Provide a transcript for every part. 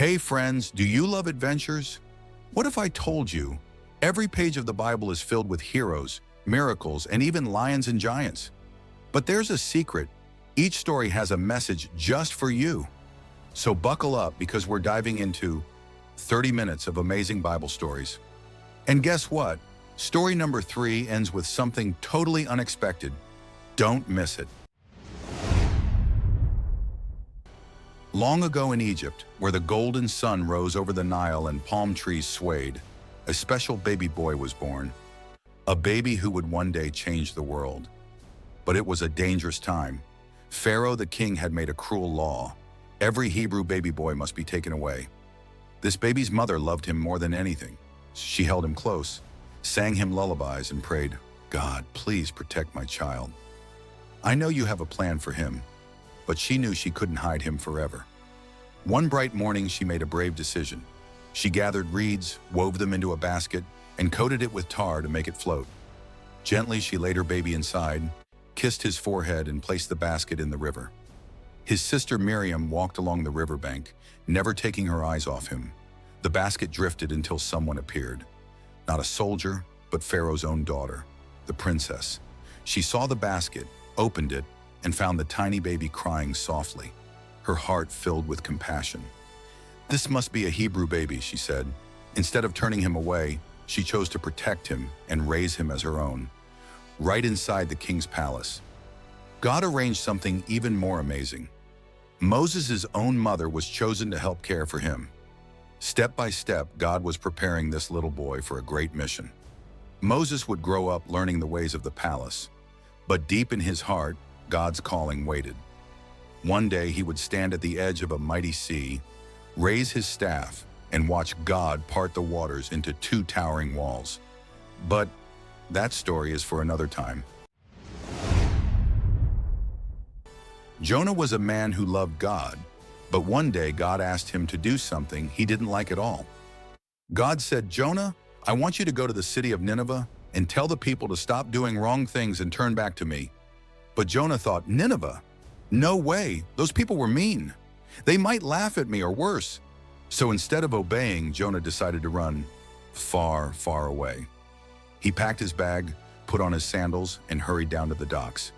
Hey friends, do you love adventures? What if I told you every page of the Bible is filled with heroes, miracles, and even lions and giants? But there's a secret. Each story has a message just for you. So buckle up because we're diving into 30 minutes of amazing Bible stories. And guess what? Story number 3 ends with something totally unexpected. Don't miss it. Long ago in Egypt, where the golden sun rose over the Nile and palm trees swayed, a special baby boy was born. A baby who would one day change the world. But it was a dangerous time. Pharaoh the king had made a cruel law. Every Hebrew baby boy must be taken away. This baby's mother loved him more than anything. She held him close, sang him lullabies, and prayed, "God, please protect my child. I know you have a plan for him." But she knew she couldn't hide him forever. One bright morning, she made a brave decision. She gathered reeds, wove them into a basket, and coated it with tar to make it float. Gently, she laid her baby inside, kissed his forehead, and placed the basket in the river. His sister Miriam walked along the riverbank, never taking her eyes off him. The basket drifted until someone appeared. Not a soldier, but Pharaoh's own daughter, the princess. She saw the basket, opened it, and found the tiny baby crying softly, her heart filled with compassion. "This must be a Hebrew baby," she said. Instead of turning him away, she chose to protect him and raise him as her own, right inside the king's palace. God arranged something even more amazing. Moses' own mother was chosen to help care for him. Step by step, God was preparing this little boy for a great mission. Moses would grow up learning the ways of the palace, but deep in his heart, God's calling waited. One day he would stand at the edge of a mighty sea, raise his staff, and watch God part the waters into 2 towering walls. But that story is for another time. Jonah was a man who loved God, but one day God asked him to do something he didn't like at all. God said, "Jonah, I want you to go to the city of Nineveh and tell the people to stop doing wrong things and turn back to me." But Jonah thought, "Nineveh? No way, those people were mean. They might laugh at me or worse." So instead of obeying, Jonah decided to run far, far away. He packed his bag, put on his sandals, and hurried down to the docks.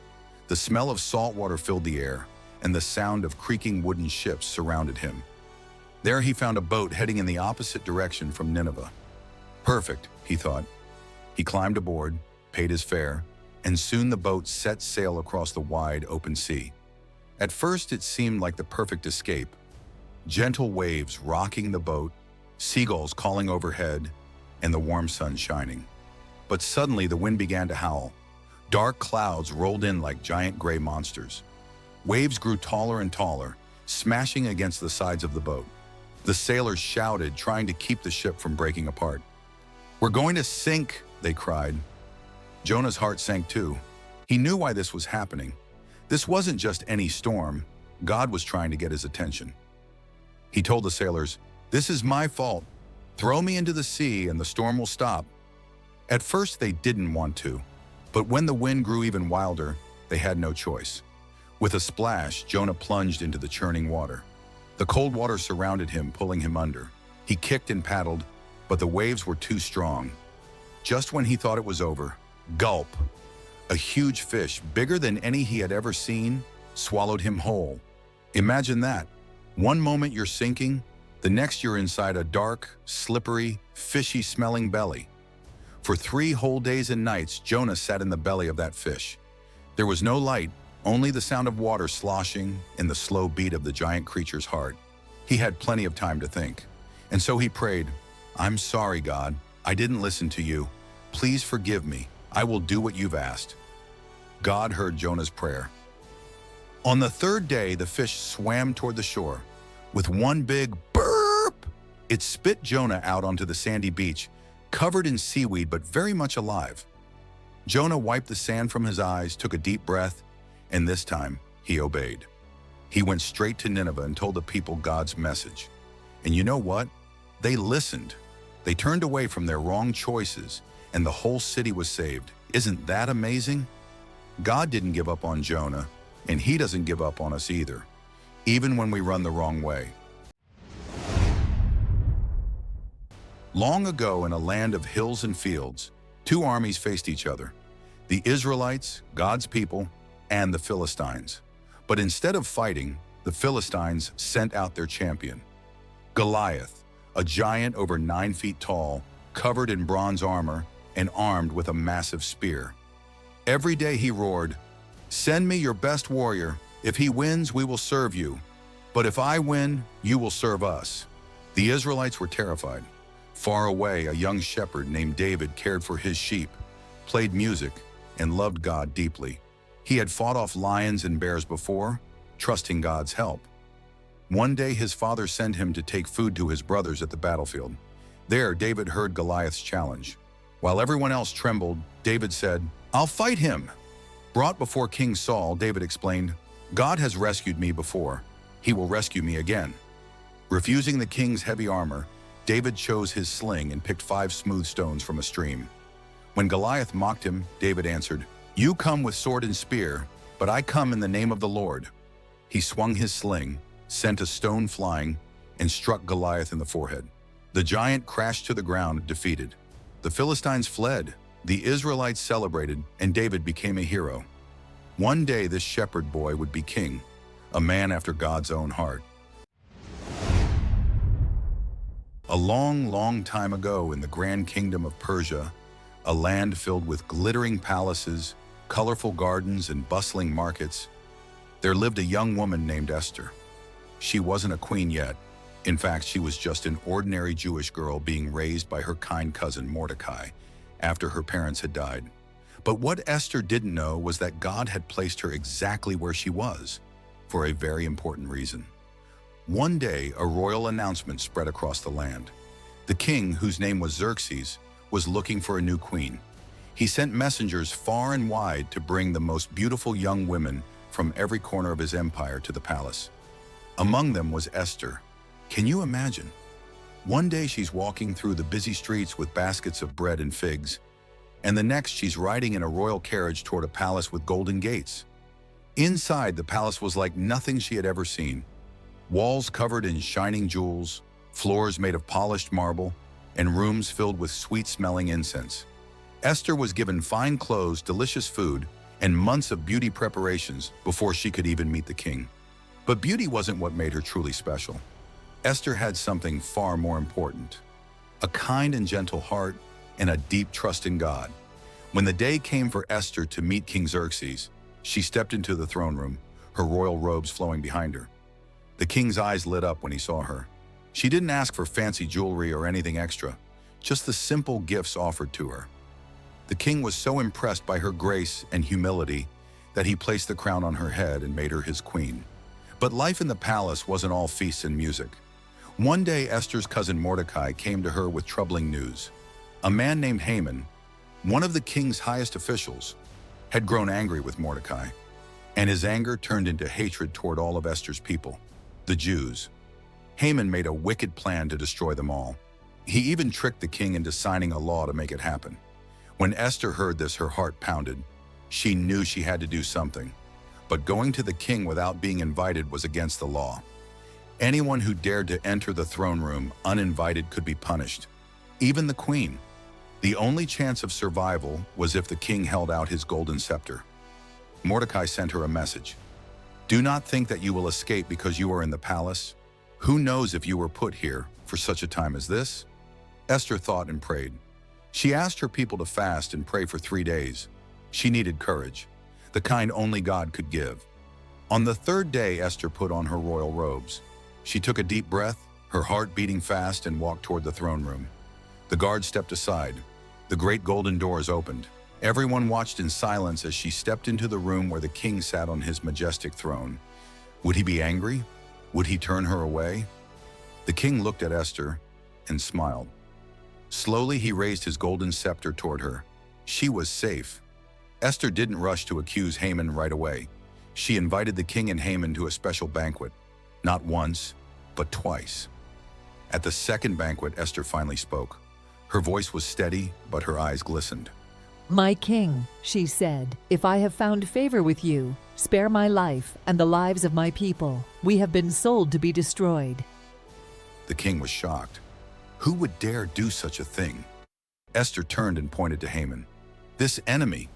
The smell of salt water filled the air, and the sound of creaking wooden ships surrounded him. There he found a boat heading in the opposite direction from Nineveh. Perfect, he thought. He climbed aboard, paid his fare, and soon the boat set sail across the wide, open sea. At first, it seemed like the perfect escape. Gentle waves rocking the boat, seagulls calling overhead, and the warm sun shining. But suddenly, the wind began to howl. Dark clouds rolled in like giant gray monsters. Waves grew taller and taller, smashing against the sides of the boat. The sailors shouted, trying to keep the ship from breaking apart. "We're going to sink," they cried. Jonah's heart sank too. He knew why this was happening. This wasn't just any storm. God was trying to get his attention. He told the sailors, "This is my fault. Throw me into the sea and the storm will stop." At first they didn't want to, but when the wind grew even wilder, they had no choice. With a splash, Jonah plunged into the churning water. The cold water surrounded him, pulling him under. He kicked and paddled, but the waves were too strong. Just when he thought it was over, gulp! A huge fish, bigger than any he had ever seen, swallowed him whole. Imagine that. One moment you're sinking, the next you're inside a dark, slippery, fishy-smelling belly. For 3 whole days and nights, Jonah sat in the belly of that fish. There was no light, only the sound of water sloshing and the slow beat of the giant creature's heart. He had plenty of time to think. And so he prayed, "I'm sorry, God. I didn't listen to you. Please forgive me. I will do what you've asked." God heard Jonah's prayer. On the 3rd day, the fish swam toward the shore. With one big burp, it spit Jonah out onto the sandy beach, covered in seaweed but very much alive. Jonah wiped the sand from his eyes, took a deep breath, and this time he obeyed. He went straight to Nineveh and told the people God's message. And you know what? They listened. They turned away from their wrong choices, and the whole city was saved. Isn't that amazing? God didn't give up on Jonah, and he doesn't give up on us either, even when we run the wrong way. Long ago, in a land of hills and fields, two armies faced each other: the Israelites, God's people, and the Philistines. But instead of fighting, the Philistines sent out their champion, Goliath, a giant over 9 feet tall, covered in bronze armor and armed with a massive spear. Every day he roared, "Send me your best warrior. If he wins, we will serve you. But if I win, you will serve us." The Israelites were terrified. Far away, a young shepherd named David cared for his sheep, played music, and loved God deeply. He had fought off lions and bears before, trusting God's help. One day his father sent him to take food to his brothers at the battlefield. There, David heard Goliath's challenge. While everyone else trembled, David said, "I'll fight him." Brought before King Saul, David explained, "God has rescued me before. He will rescue me again." Refusing the king's heavy armor, David chose his sling and picked 5 smooth stones from a stream. When Goliath mocked him, David answered, "You come with sword and spear, but I come in the name of the Lord." He swung his sling, sent a stone flying, and struck Goliath in the forehead. The giant crashed to the ground, defeated. The Philistines fled, the Israelites celebrated, and David became a hero. One day this shepherd boy would be king, a man after God's own heart. A long, long time ago in the grand kingdom of Persia, a land filled with glittering palaces, colorful gardens, and bustling markets, there lived a young woman named Esther. She wasn't a queen yet. In fact, she was just an ordinary Jewish girl being raised by her kind cousin Mordecai after her parents had died. But what Esther didn't know was that God had placed her exactly where she was, for a very important reason. One day, a royal announcement spread across the land. The king, whose name was Xerxes, was looking for a new queen. He sent messengers far and wide to bring the most beautiful young women from every corner of his empire to the palace. Among them was Esther. Can you imagine? One day she's walking through the busy streets with baskets of bread and figs, and the next she's riding in a royal carriage toward a palace with golden gates. Inside, the palace was like nothing she had ever seen. Walls covered in shining jewels, floors made of polished marble, and rooms filled with sweet-smelling incense. Esther was given fine clothes, delicious food, and months of beauty preparations before she could even meet the king. But beauty wasn't what made her truly special. Esther had something far more important: a kind and gentle heart and a deep trust in God. When the day came for Esther to meet King Xerxes, she stepped into the throne room, her royal robes flowing behind her. The king's eyes lit up when he saw her. She didn't ask for fancy jewelry or anything extra, just the simple gifts offered to her. The king was so impressed by her grace and humility that he placed the crown on her head and made her his queen. But life in the palace wasn't all feasts and music. One day, Esther's cousin Mordecai came to her with troubling news. A man named Haman, one of the king's highest officials, had grown angry with Mordecai, and his anger turned into hatred toward all of Esther's people, the Jews. Haman made a wicked plan to destroy them all. He even tricked the king into signing a law to make it happen. When Esther heard this, her heart pounded. She knew she had to do something. But going to the king without being invited was against the law. Anyone who dared to enter the throne room uninvited could be punished, even the queen. The only chance of survival was if the king held out his golden scepter. Mordecai sent her a message. "Do not think that you will escape because you are in the palace. Who knows if you were put here for such a time as this?" Esther thought and prayed. She asked her people to fast and pray for 3 days. She needed courage, the kind only God could give. On the 3rd day, Esther put on her royal robes. She took a deep breath, her heart beating fast, and walked toward the throne room. The guard stepped aside. The great golden doors opened. Everyone watched in silence as she stepped into the room where the king sat on his majestic throne. Would he be angry? Would he turn her away? The king looked at Esther and smiled. Slowly, he raised his golden scepter toward her. She was safe. Esther didn't rush to accuse Haman right away. She invited the king and Haman to a special banquet. Not once, but twice. At the 2nd banquet, Esther finally spoke. Her voice was steady, but her eyes glistened. "My king," she said, "if I have found favor with you, spare my life and the lives of my people. We have been sold to be destroyed." The king was shocked. Who would dare do such a thing? Esther turned and pointed to Haman. This enemy!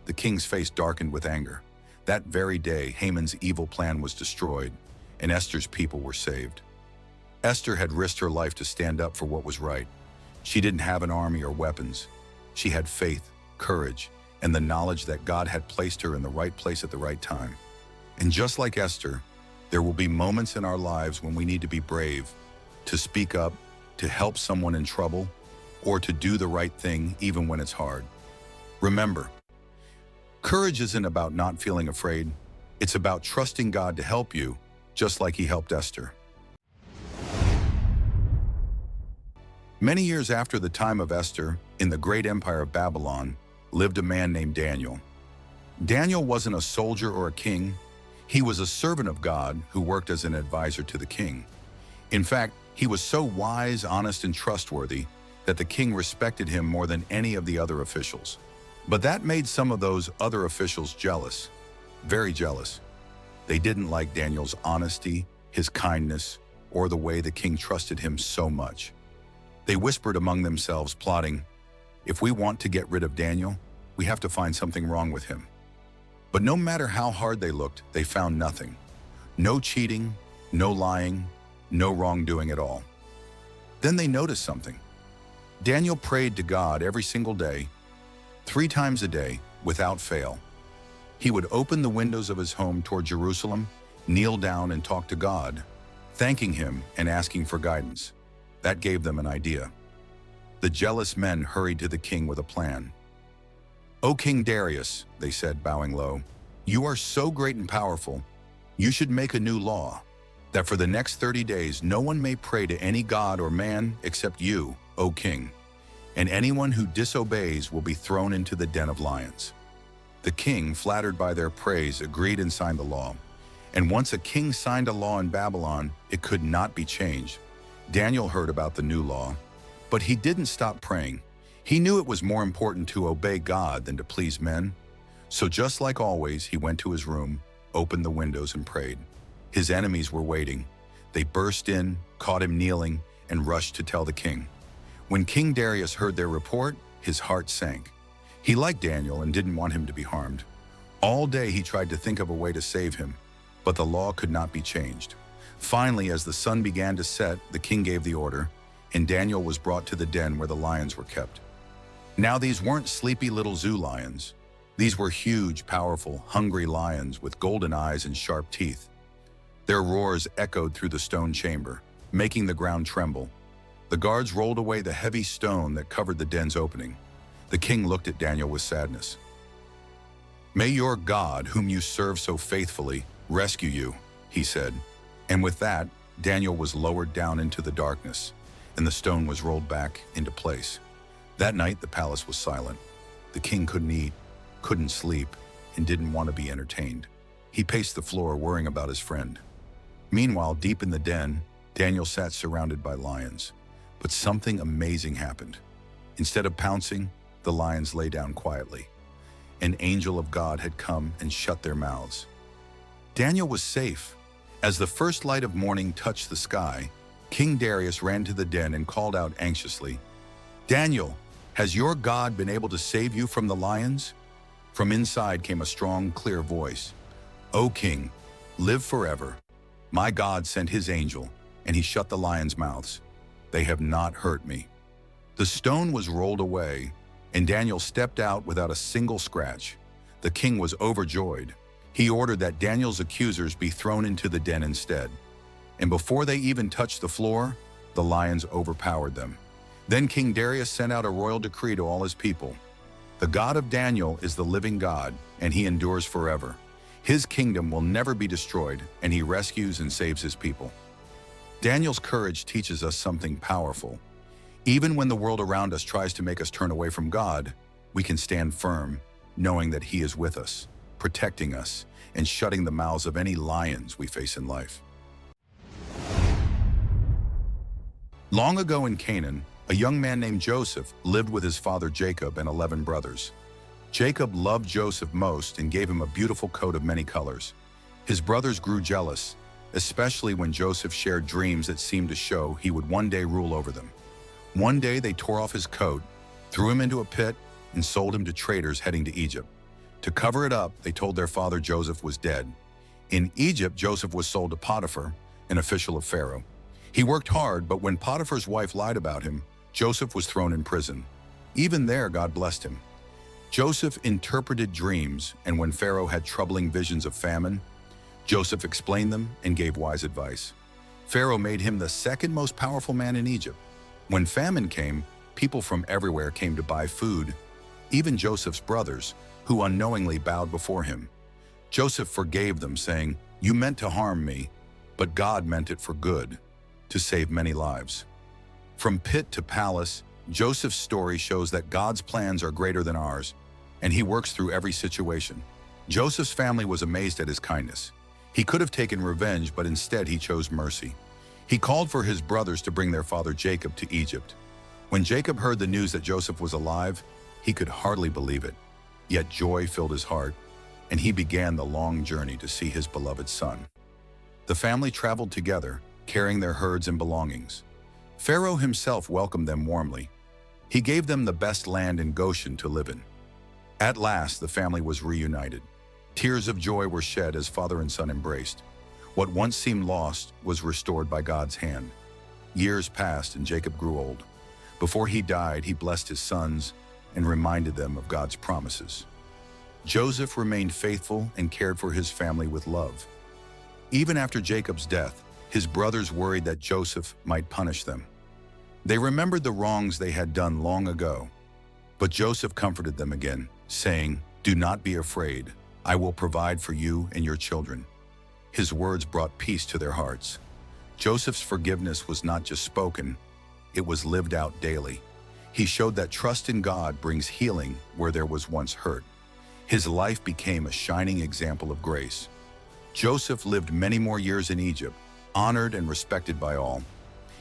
The king's face darkened with anger. That very day, Haman's evil plan was destroyed, and Esther's people were saved. Esther had risked her life to stand up for what was right. She didn't have an army or weapons. She had faith, courage, and the knowledge that God had placed her in the right place at the right time. And just like Esther, there will be moments in our lives when we need to be brave, to speak up, to help someone in trouble, or to do the right thing even when it's hard. Remember, courage isn't about not feeling afraid. It's about trusting God to help you, just like He helped Esther. Many years after the time of Esther, in the great empire of Babylon, lived a man named Daniel. Daniel wasn't a soldier or a king. He was a servant of God who worked as an advisor to the king. In fact, he was so wise, honest, and trustworthy that the king respected him more than any of the other officials. But that made some of those other officials jealous, very jealous. They didn't like Daniel's honesty, his kindness, or the way the king trusted him so much. They whispered among themselves, plotting, "If we want to get rid of Daniel, we have to find something wrong with him." But no matter how hard they looked, they found nothing. No cheating, no lying, no wrongdoing at all. Then they noticed something. Daniel prayed to God every single day, 3 times a day, without fail. He would open the windows of his home toward Jerusalem, kneel down and talk to God, thanking Him and asking for guidance. That gave them an idea. The jealous men hurried to the king with a plan. "O King Darius," they said, bowing low, "you are so great and powerful. You should make a new law, that for the next 30 days no one may pray to any god or man except you, O king, and anyone who disobeys will be thrown into the den of lions." The king, flattered by their praise, agreed and signed the law. And once a king signed a law in Babylon, it could not be changed. Daniel heard about the new law, but he didn't stop praying. He knew it was more important to obey God than to please men. So just like always, he went to his room, opened the windows, and prayed. His enemies were waiting. They burst in, caught him kneeling, and rushed to tell the king. When King Darius heard their report, his heart sank. He liked Daniel and didn't want him to be harmed. All day he tried to think of a way to save him, but the law could not be changed. Finally, as the sun began to set, the king gave the order, and Daniel was brought to the den where the lions were kept. Now these weren't sleepy little zoo lions. These were huge, powerful, hungry lions with golden eyes and sharp teeth. Their roars echoed through the stone chamber, making the ground tremble. The guards rolled away the heavy stone that covered the den's opening. The king looked at Daniel with sadness. "May your God, whom you serve so faithfully, rescue you," he said. And with that, Daniel was lowered down into the darkness, and the stone was rolled back into place. That night, the palace was silent. The king couldn't eat, couldn't sleep, and didn't want to be entertained. He paced the floor, worrying about his friend. Meanwhile, deep in the den, Daniel sat surrounded by lions. But something amazing happened. Instead of pouncing, the lions lay down quietly. An angel of God had come and shut their mouths. Daniel was safe. As the first light of morning touched the sky, King Darius ran to the den and called out anxiously, "Daniel, has your God been able to save you from the lions?" From inside came a strong, clear voice. "O king, live forever. My God sent His angel, and he shut the lions' mouths. They have not hurt me." The stone was rolled away, and Daniel stepped out without a single scratch. The king was overjoyed. He ordered that Daniel's accusers be thrown into the den instead. And before they even touched the floor, the lions overpowered them. Then King Darius sent out a royal decree to all his people. The God of Daniel is the living God, and He endures forever. His kingdom will never be destroyed, and He rescues and saves His people. Daniel's courage teaches us something powerful. Even when the world around us tries to make us turn away from God, we can stand firm, knowing that He is with us, protecting us, and shutting the mouths of any lions we face in life. Long ago in Canaan, a young man named Joseph lived with his father Jacob and 11 brothers. Jacob loved Joseph most and gave him a beautiful coat of many colors. His brothers grew jealous, especially when Joseph shared dreams that seemed to show he would one day rule over them. One day they tore off his coat, threw him into a pit, and sold him to traders heading to Egypt. To cover it up, they told their father Joseph was dead. In Egypt, Joseph was sold to Potiphar, an official of Pharaoh. He worked hard, but when Potiphar's wife lied about him, Joseph was thrown in prison. Even there, God blessed him. Joseph interpreted dreams, and when Pharaoh had troubling visions of famine, Joseph explained them and gave wise advice. Pharaoh made him the second most powerful man in Egypt. When famine came, people from everywhere came to buy food, even Joseph's brothers, who unknowingly bowed before him. Joseph forgave them, saying, "You meant to harm me, but God meant it for good, to save many lives." From pit to palace, Joseph's story shows that God's plans are greater than ours, and he works through every situation. Joseph's family was amazed at his kindness. He could have taken revenge, but instead he chose mercy. He called for his brothers to bring their father Jacob to Egypt. When Jacob heard the news that Joseph was alive, he could hardly believe it. Yet joy filled his heart, and he began the long journey to see his beloved son. The family traveled together, carrying their herds and belongings. Pharaoh himself welcomed them warmly. He gave them the best land in Goshen to live in. At last, the family was reunited. Tears of joy were shed as father and son embraced. What once seemed lost was restored by God's hand. Years passed and Jacob grew old. Before he died, he blessed his sons and reminded them of God's promises. Joseph remained faithful and cared for his family with love. Even after Jacob's death, his brothers worried that Joseph might punish them. They remembered the wrongs they had done long ago. But Joseph comforted them again, saying, "Do not be afraid. I will provide for you and your children." His words brought peace to their hearts. Joseph's forgiveness was not just spoken, it was lived out daily. He showed that trust in God brings healing where there was once hurt. His life became a shining example of grace. Joseph lived many more years in Egypt, honored and respected by all.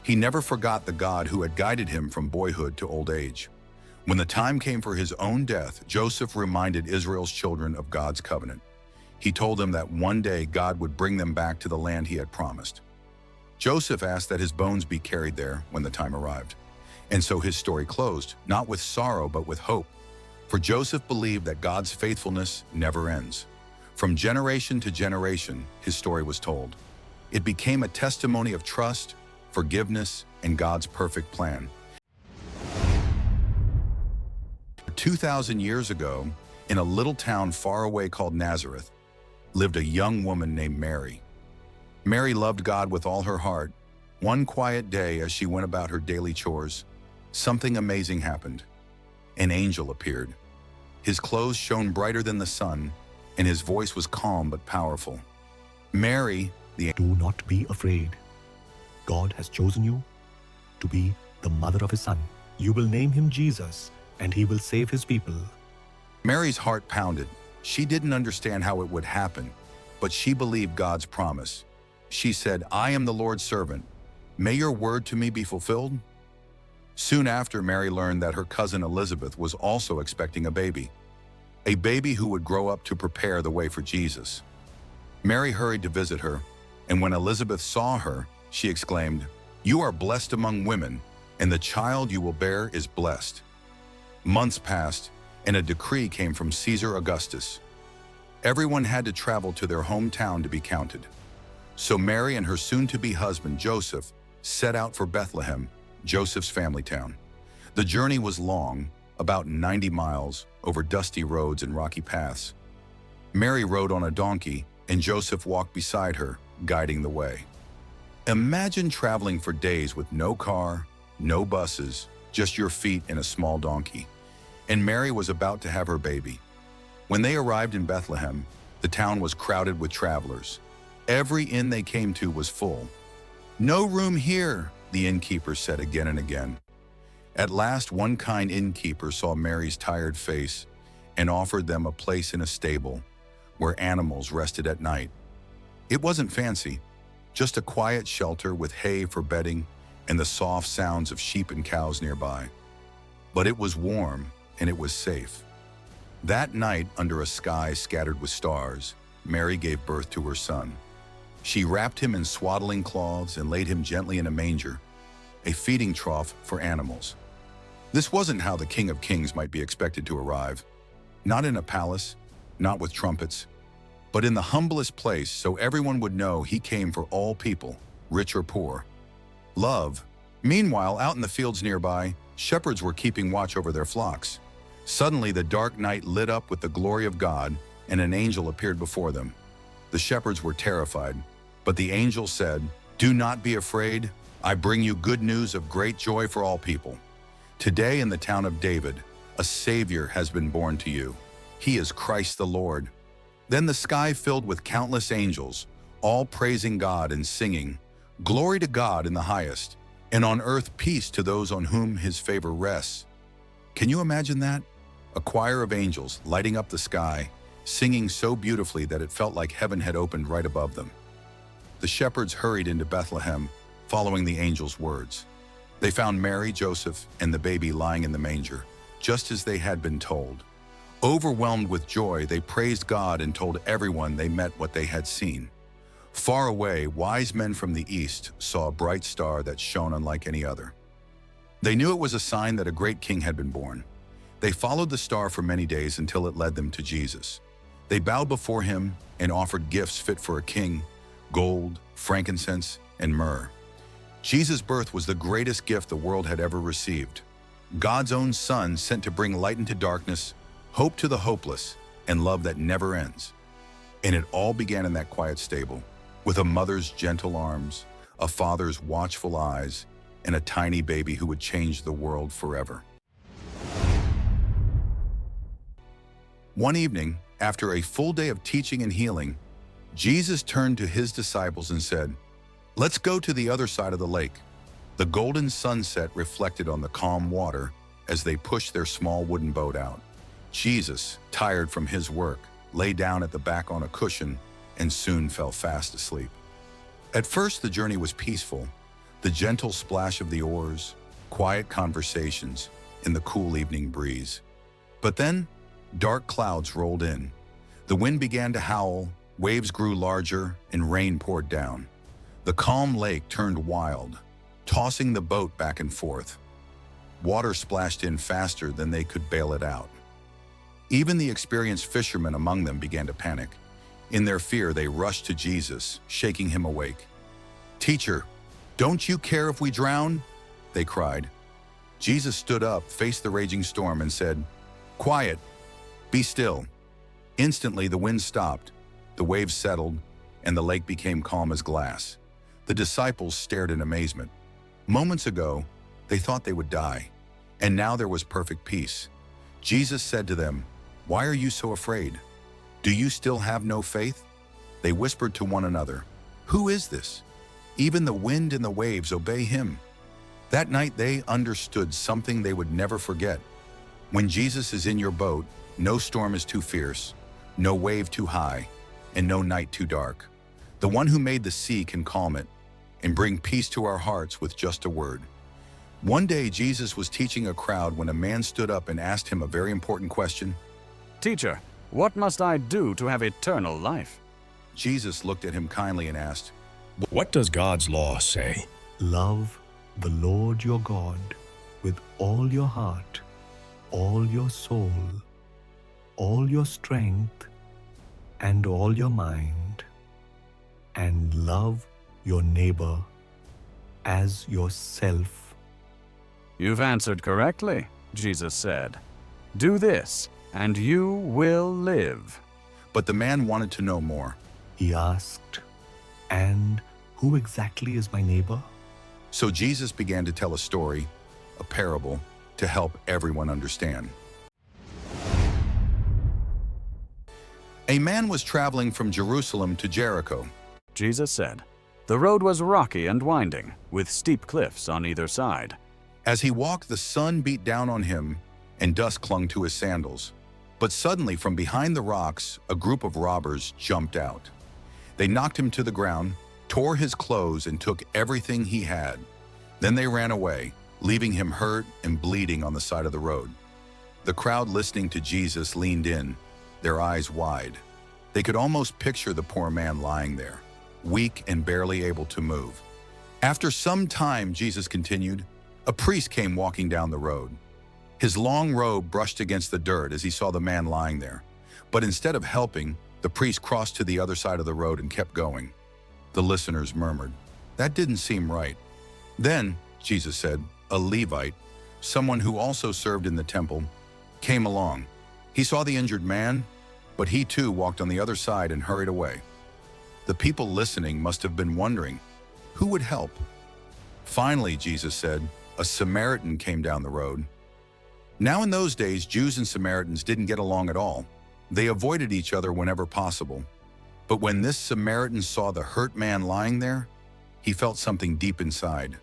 He never forgot the God who had guided him from boyhood to old age. When the time came for his own death, Joseph reminded Israel's children of God's covenant. He told them that one day God would bring them back to the land he had promised. Joseph asked that his bones be carried there when the time arrived. And so his story closed, not with sorrow but with hope. For Joseph believed that God's faithfulness never ends. From generation to generation, his story was told. It became a testimony of trust, forgiveness, and God's perfect plan. 2,000 years ago, in a little town far away called Nazareth, lived a young woman named Mary. Mary loved God with all her heart. One quiet day, as she went about her daily chores, something amazing happened. An angel appeared. His clothes shone brighter than the sun, and his voice was calm but powerful. "Mary," Do not be afraid. God has chosen you to be the mother of his son. You will name him Jesus, and he will save his people. Mary's heart pounded. She didn't understand how it would happen, but she believed God's promise. She said, "I am the Lord's servant. May your word to me be fulfilled." Soon after, Mary learned that her cousin Elizabeth was also expecting a baby who would grow up to prepare the way for Jesus. Mary hurried to visit her, and when Elizabeth saw her, she exclaimed, "You are blessed among women, and the child you will bear is blessed." Months passed, and a decree came from Caesar Augustus. Everyone had to travel to their hometown to be counted. So Mary and her soon-to-be husband, Joseph, set out for Bethlehem, Joseph's family town. The journey was long, about 90 miles, over dusty roads and rocky paths. Mary rode on a donkey, and Joseph walked beside her, guiding the way. Imagine traveling for days with no car, no buses, just your feet and a small donkey. And Mary was about to have her baby. When they arrived in Bethlehem, the town was crowded with travelers. Every inn they came to was full. "No room here," the innkeeper said again and again. At last, one kind innkeeper saw Mary's tired face and offered them a place in a stable where animals rested at night. It wasn't fancy, just a quiet shelter with hay for bedding and the soft sounds of sheep and cows nearby. But it was warm and it was safe. That night, under a sky scattered with stars, Mary gave birth to her son. She wrapped him in swaddling cloths and laid him gently in a manger. a feeding trough for animals. This wasn't how the King of Kings might be expected to arrive. Not in a palace, not with trumpets, but in the humblest place so everyone would know he came for all people, rich or poor. Love. Meanwhile, out in the fields nearby, shepherds were keeping watch over their flocks. Suddenly, the dark night lit up with the glory of God, and an angel appeared before them. The shepherds were terrified, but the angel said, "Do not be afraid. I bring you good news of great joy for all people. Today in the town of David, a Savior has been born to you. He is Christ the Lord." Then the sky filled with countless angels, all praising God and singing, "Glory to God in the highest, and on earth peace to those on whom his favor rests." Can you imagine that? A choir of angels lighting up the sky, singing so beautifully that it felt like heaven had opened right above them. The shepherds hurried into Bethlehem, following the angel's words. They found Mary, Joseph, and the baby lying in the manger, just as they had been told. Overwhelmed with joy, they praised God and told everyone they met what they had seen. Far away, wise men from the east saw a bright star that shone unlike any other. They knew it was a sign that a great king had been born. They followed the star for many days until it led them to Jesus. They bowed before him and offered gifts fit for a king: gold, frankincense, and myrrh. Jesus' birth was the greatest gift the world had ever received. God's own Son sent to bring light into darkness, hope to the hopeless, and love that never ends. And it all began in that quiet stable, with a mother's gentle arms, a father's watchful eyes, and a tiny baby who would change the world forever. One evening, after a full day of teaching and healing, Jesus turned to his disciples and said, "Let's go to the other side of the lake." The golden sunset reflected on the calm water as they pushed their small wooden boat out. Jesus, tired from his work, lay down at the back on a cushion and soon fell fast asleep. At first, the journey was peaceful, the gentle splash of the oars, quiet conversations, and the cool evening breeze. But then, dark clouds rolled in. The wind began to howl, waves grew larger, and rain poured down. The calm lake turned wild, tossing the boat back and forth. Water splashed in faster than they could bail it out. Even the experienced fishermen among them began to panic. In their fear, they rushed to Jesus, shaking him awake. "Teacher, don't you care if we drown?" they cried. Jesus stood up, faced the raging storm, and said, "Quiet, be still." Instantly, the wind stopped, the waves settled, and the lake became calm as glass. The disciples stared in amazement. Moments ago, they thought they would die, and now there was perfect peace. Jesus said to them, "Why are you so afraid? Do you still have no faith?" They whispered to one another, "Who is this? Even the wind and the waves obey him." That night they understood something they would never forget. When Jesus is in your boat, no storm is too fierce, no wave too high, and no night too dark. The one who made the sea can calm it and bring peace to our hearts with just a word. One day Jesus was teaching a crowd when a man stood up and asked him a very important question. "Teacher, what must I do to have eternal life?" Jesus looked at him kindly and asked, What does God's law say? Love the Lord your God with all your heart, all your soul, all your strength, and all your mind, and love your neighbor as yourself. "You've answered correctly," Jesus said. "Do this, and you will live." But the man wanted to know more. He asked, "And who exactly is my neighbor?" So Jesus began to tell a story, a parable, to help everyone understand. A man was traveling from Jerusalem to Jericho. Jesus said, "The road was rocky and winding, with steep cliffs on either side. As he walked, the sun beat down on him, and dust clung to his sandals. But suddenly, from behind the rocks, a group of robbers jumped out. They knocked him to the ground, tore his clothes, and took everything he had. Then they ran away, leaving him hurt and bleeding on the side of the road. The crowd listening to Jesus leaned in, their eyes wide. They could almost picture the poor man lying there, weak and barely able to move. After some time, Jesus continued, a priest came walking down the road. His long robe brushed against the dirt as he saw the man lying there. But instead of helping, the priest crossed to the other side of the road and kept going. The listeners murmured, "That didn't seem right." Then, Jesus said, a Levite, someone who also served in the temple, came along. He saw the injured man, but he too walked on the other side and hurried away. The people listening must have been wondering, who would help? Finally, Jesus said, a Samaritan came down the road. Now in those days, Jews and Samaritans didn't get along at all. They avoided each other whenever possible. But when this Samaritan saw the hurt man lying there, he felt something deep inside,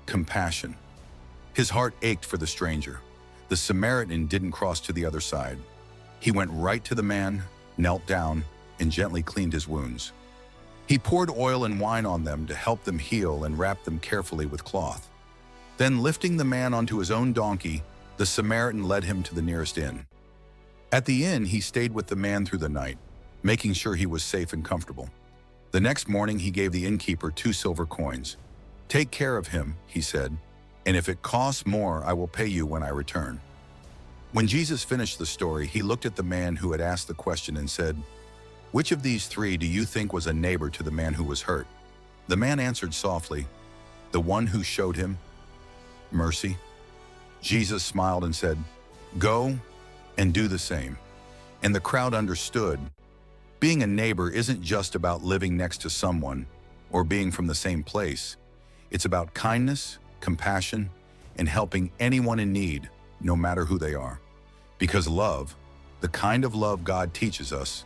compassion. His heart ached for the stranger. The Samaritan didn't cross to the other side. He went right to the man, knelt down, and gently cleaned his wounds. He poured oil and wine on them to help them heal and wrapped them carefully with cloth. Then, lifting the man onto his own donkey, the Samaritan led him to the nearest inn. At the inn, he stayed with the man through the night, making sure he was safe and comfortable. The next morning, he gave the innkeeper 2 silver coins. "Take care of him," he said, "and if it costs more, I will pay you when I return." When Jesus finished the story, he looked at the man who had asked the question and said, "Which of these 3 do you think was a neighbor to the man who was hurt?" The man answered softly, "The one who showed him mercy." Jesus smiled and said, "Go and do the same." And the crowd understood. Being a neighbor isn't just about living next to someone or being from the same place. It's about kindness, compassion, and helping anyone in need, no matter who they are. Because love, the kind of love God teaches us,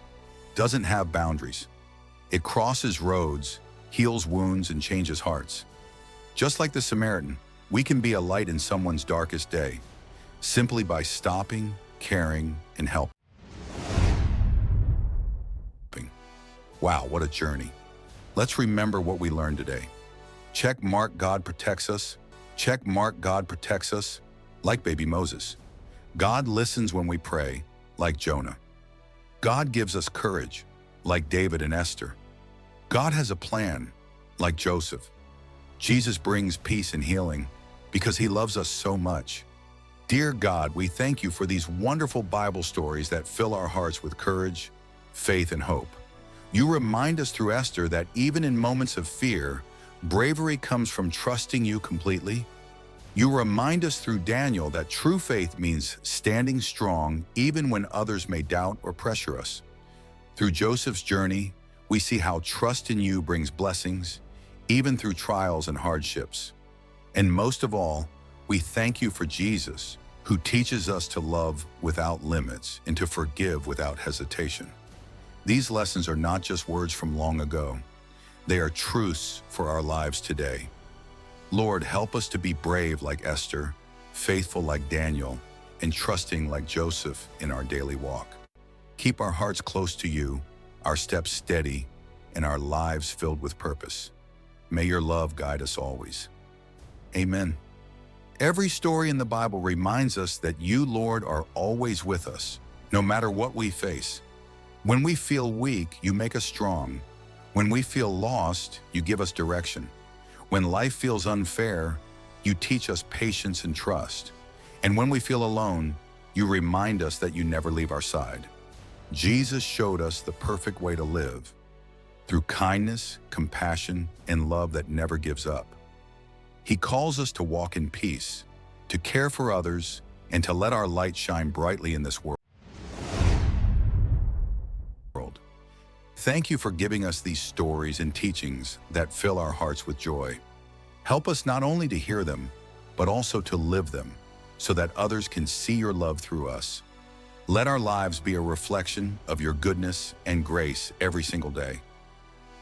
doesn't have boundaries. It crosses roads, heals wounds, and changes hearts. Just like the Samaritan, we can be a light in someone's darkest day, simply by stopping, caring, and helping. Wow, what a journey. Let's remember what we learned today. Check mark God protects us. Check mark God protects us, like baby Moses. God listens when we pray, like Jonah. God gives us courage, like David and Esther. God has a plan, like Joseph. Jesus brings peace and healing because he loves us so much. Dear God, we thank you for these wonderful Bible stories that fill our hearts with courage, faith, and hope. You remind us through Esther that even in moments of fear, bravery comes from trusting you completely. You remind us through Daniel that true faith means standing strong even when others may doubt or pressure us. Through Joseph's journey, we see how trust in you brings blessings, even through trials and hardships. And most of all, we thank you for Jesus, who teaches us to love without limits and to forgive without hesitation. These lessons are not just words from long ago. They are truths for our lives today. Lord, help us to be brave like Esther, faithful like Daniel, and trusting like Joseph in our daily walk. Keep our hearts close to you, our steps steady, and our lives filled with purpose. May your love guide us always. Amen. Every story in the Bible reminds us that you, Lord, are always with us, no matter what we face. When we feel weak, you make us strong. When we feel lost, you give us direction. When life feels unfair, you teach us patience and trust. And when we feel alone, you remind us that you never leave our side. Jesus showed us the perfect way to live, through kindness, compassion, and love that never gives up. He calls us to walk in peace, to care for others, and to let our light shine brightly in this world. Thank you for giving us these stories and teachings that fill our hearts with joy. Help us not only to hear them, but also to live them, so that others can see your love through us. Let our lives be a reflection of your goodness and grace every single day.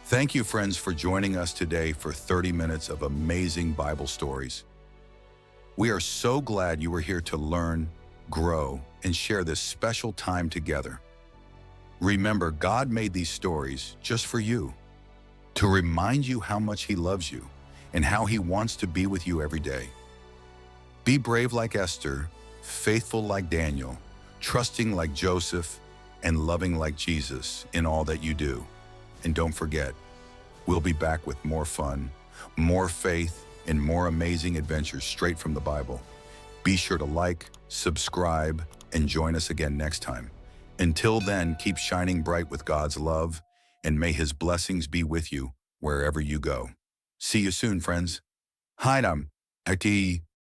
Thank you, friends, for joining us today for 30 minutes of amazing Bible stories. We are so glad you were here to learn, grow, and share this special time together. Remember, God made these stories just for you, to remind you how much He loves you and how He wants to be with you every day. Be brave like Esther, faithful like Daniel, trusting like Joseph, and loving like Jesus in all that you do. And don't forget, we'll be back with more fun, more faith, and more amazing adventures straight from the Bible. Be sure to like, subscribe, and join us again next time. Until then, keep shining bright with God's love, and may His blessings be with you wherever you go. See you soon, friends. Hi, Ati.